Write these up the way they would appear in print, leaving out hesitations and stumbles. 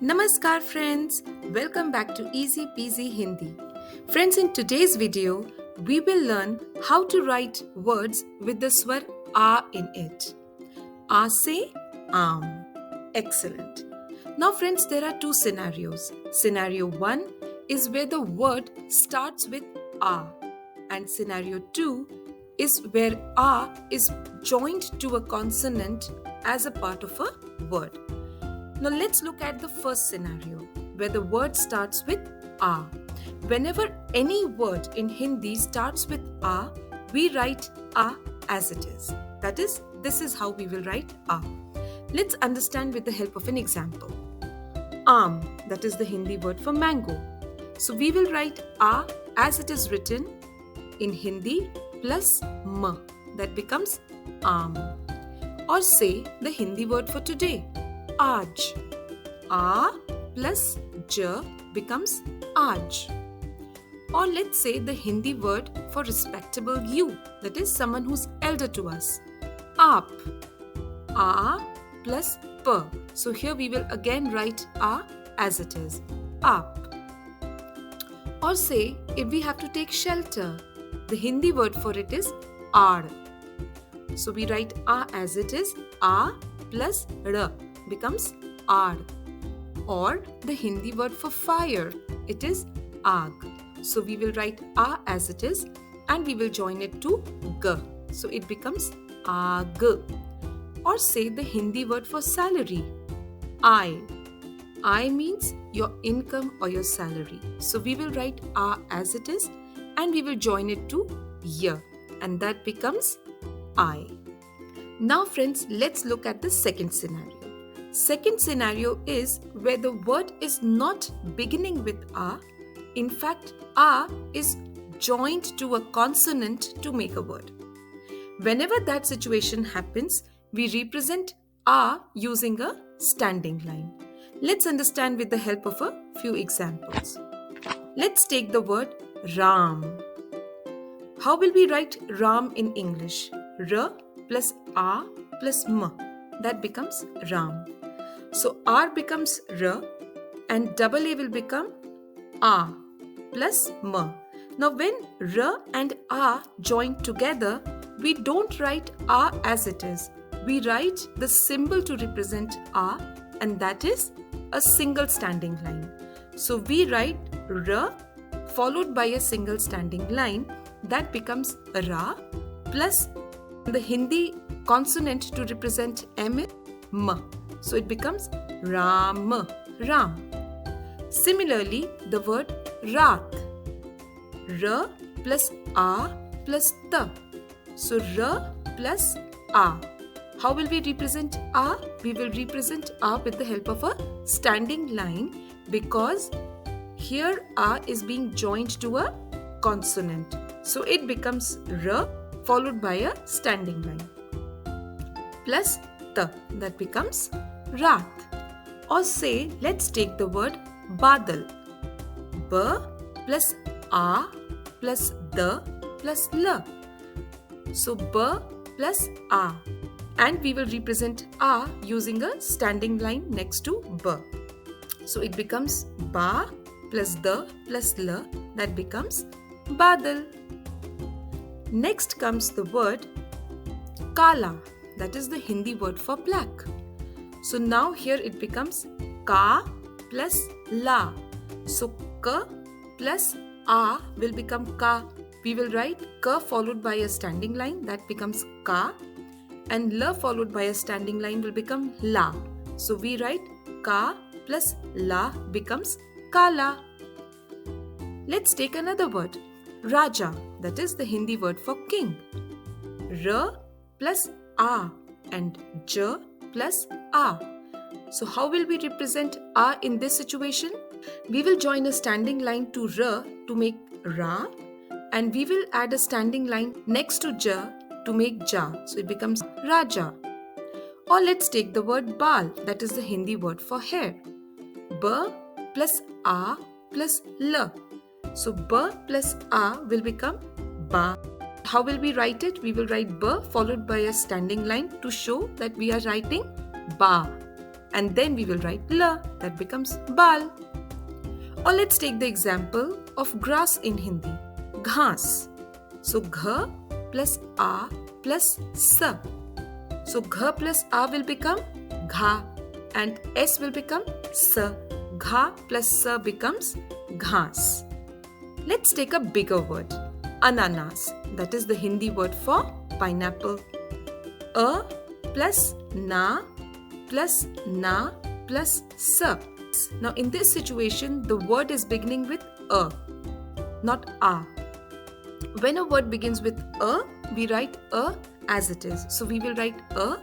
Namaskar friends, welcome back to Easy Peasy Hindi. Friends, in today's video, we will learn how to write words with the swar A in it. A se aam. Excellent. Now friends, there are two scenarios. Scenario 1 is where the word starts with A, and scenario 2 is where A is joined to a consonant as a part of a word. Now let's look at the first scenario where the word starts with A. Whenever any word in Hindi starts with A, we write A as it is. That is, this is how we will write A. Let's understand with the help of an example. Aam, that is the Hindi word for mango. So we will write A as it is written in Hindi plus M. That becomes aam. Or say the Hindi word for today. Aaj. A plus J becomes Aaj. Or let's say the Hindi word for respectable you, that is someone who's elder to us. Aap. A plus P. So here we will again write A as it is. Aap. Or say if we have to take shelter, the Hindi word for it is Aad. So we write A as it is. A plus R becomes Aad. Or the Hindi word for fire, it is Aag. So we will write A as it is and we will join it to G. So it becomes Aag. Or say the Hindi word for salary, I. I means your income or your salary. So we will write A as it is and we will join it to Y, and that becomes I. Now friends, let's look at the second scenario. Second scenario is where the word is not beginning with A. In fact, A is joined to a consonant to make a word. Whenever that situation happens, we represent A using a standing line. Let's understand with the help of a few examples. Let's take the word Ram. How will we write Ram in English? R plus A plus M. That becomes Ram. So R becomes R and double A will become A plus M. Now when R and A join together, we don't write A as it is. We write the symbol to represent A, and that is a single standing line. So we write R followed by a single standing line. That becomes Ra plus the Hindi consonant to represent M is M. So it becomes Ram. Ram. Similarly, the word Raat. R plus A plus T. So R plus A. How will we represent A? We will represent A with the help of a standing line because here A is being joined to a consonant. So it becomes R followed by a standing line. Plus T. That becomes Raat. Or say, let's take the word Badal. B plus A plus D plus L. So B plus A. And we will represent A using a standing line next to B. So it becomes Ba plus D plus L. That becomes Badal. Next comes the word Kala. That is the Hindi word for black. So now here it becomes Ka plus La. So K plus A will become Ka. We will write K followed by a standing line. That becomes Ka. And La followed by a standing line will become La. So we write Ka plus La becomes Kala. Let's take another word. Raja. That is the Hindi word for king. R plus A and J plus A. So how will we represent A in this situation? We will join a standing line to R to make Ra, and we will add a standing line next to J to make Ja. So it becomes Raja. Or let's take the word Bal. That is the Hindi word for hair. B plus A plus L. So B plus A will become Ba. How will we write it? We will write B followed by a standing line to show that we are writing Ba. and then we will write la, that becomes bal. Or let's take the example of grass in Hindi, ghas. So gh plus a plus sa. So gh plus a will become gha and s will become sa. Gha plus sa becomes ghas. Let's take a bigger word, ananas. That is the Hindi word for pineapple. A plus na plus sa. Now in this situation, the word is beginning with a, not a. When a word begins with a, we write a as it is. So we will write a.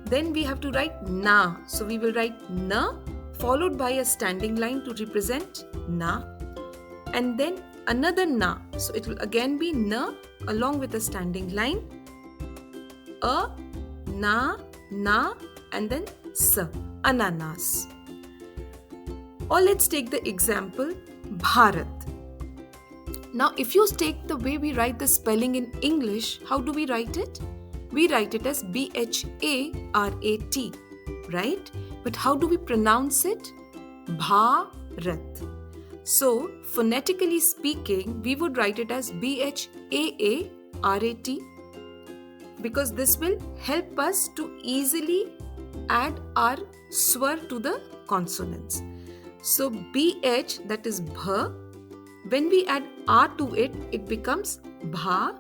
Then we have to write na. So we will write na followed by a standing line to represent na. And then another na. So it will again be na along with a standing line. A, na, and then sa. Ananas. Or let's take the example Bharat. Now if you take the way we write the spelling in English, how do we write it? We write it as B-H-A-R-A-T, right? But how do we pronounce it? Bharat. So phonetically speaking, we would write it as B-H-A-A-R-A-T because this will help us to easily add our swar to the consonants. So BH, that is bha. When we add R to it, it becomes bha,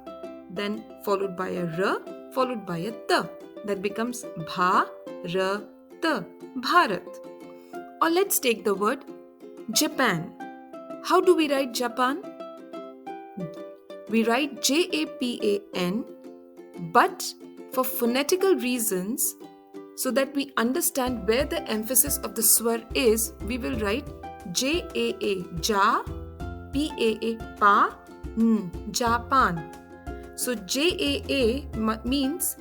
then followed by a r, followed by a ta. That becomes bha, ra, ta, Bharat. Or let's take the word Japan. How do we write Japan? We write J-A-P-A-N, but for phonetical reasons, so that we understand where the emphasis of the swar is, we will write J-A-A, ja, P-A-A, pa, n, Japan. So J-A-A means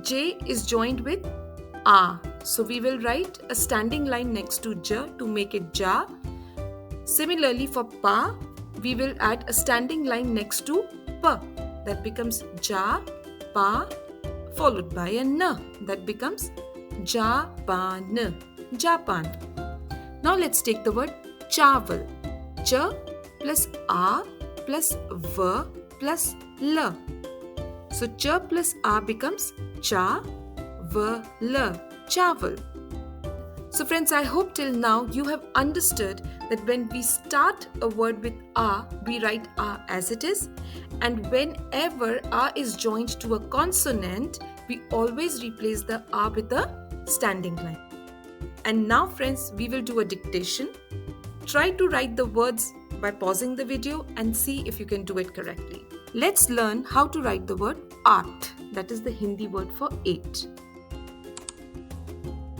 J is joined with A. So we will write a standing line next to ja to make it ja. Similarly for pa, we will add a standing line next to pa. That becomes ja, pa, followed by a na. That becomes Japan. Japan. Now let's take the word chawal. Cha plus a plus v plus la. So cha plus a becomes cha, v, la. Chawal. So friends, I hope till now you have understood that when we start a word with a, we write a as it is, and whenever a is joined to a consonant, we always replace the a with a standing line. And now friends, we will do a dictation. Try to write the words by pausing the video and see if you can do it correctly. Let's learn how to write the word art. That is the Hindi word for 8.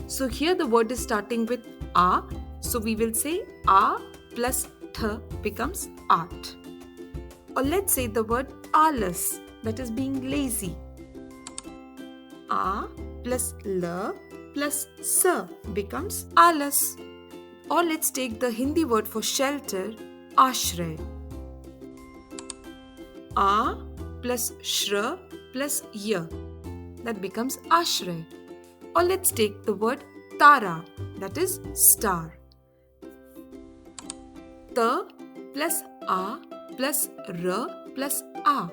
So here the word is starting with a. So we will say a plus th becomes art. Or let's say the word alas, that is being lazy. A plus la plus sa becomes alas. Or let's take the Hindi word for shelter, ashray. A plus shra plus ya, that becomes ashray. Or let's take the word tara, that is star. Ta plus a plus ra plus a.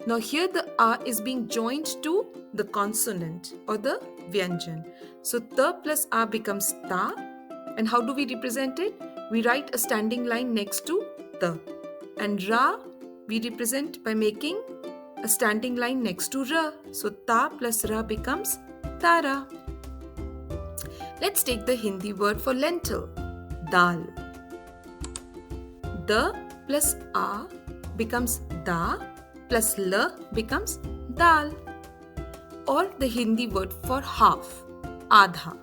Now here the a is being joined to the consonant or the vyanjan. So ta plus a becomes ta. And how do we represent it? We write a standing line next to ta. And ra we represent by making a standing line next to ra. So ta plus ra becomes tara. Let's take the Hindi word for lentil, dal. Da plus a becomes da plus la becomes dal. Or the Hindi word for half, adha.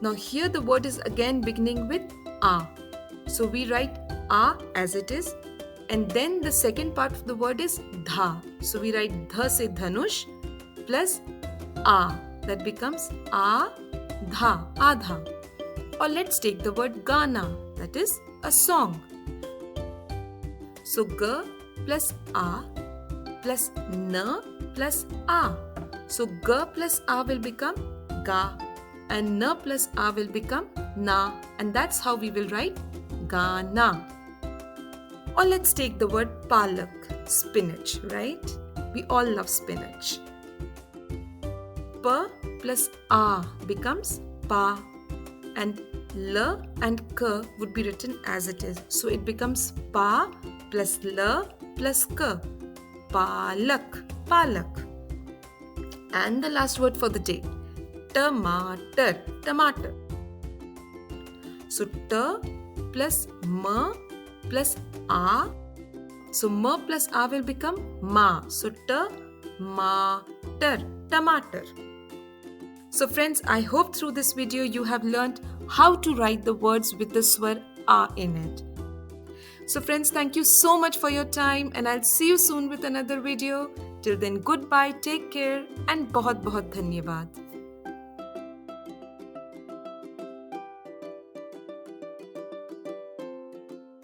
Now here the word is again beginning with a. So we write a as it is, and then the second part of the word is dha. So we write dha se dhanush plus a. That becomes a, dha, adha. Or let's take the word Gana, that is a song. So G plus A plus N plus A. So G plus A will become Ga, and na plus a will become na, and that's how we will write Gana. Or let's take the word palak, spinach, right? We all love spinach. Pa plus a becomes pa, and l and k would be written as it is. So it becomes pa plus l plus k. Palak, palak. And the last word for the day, tomato, tomato. So t plus m plus a. So m plus a will become ma. So tomato, tomato. So friends, I hope through this video you have learned how to write the words with the swar a in it. So friends, thank you so much for your time, and I'll see you soon with another video. Till then, goodbye, take care, and बहुत बहुत धन्यवाद.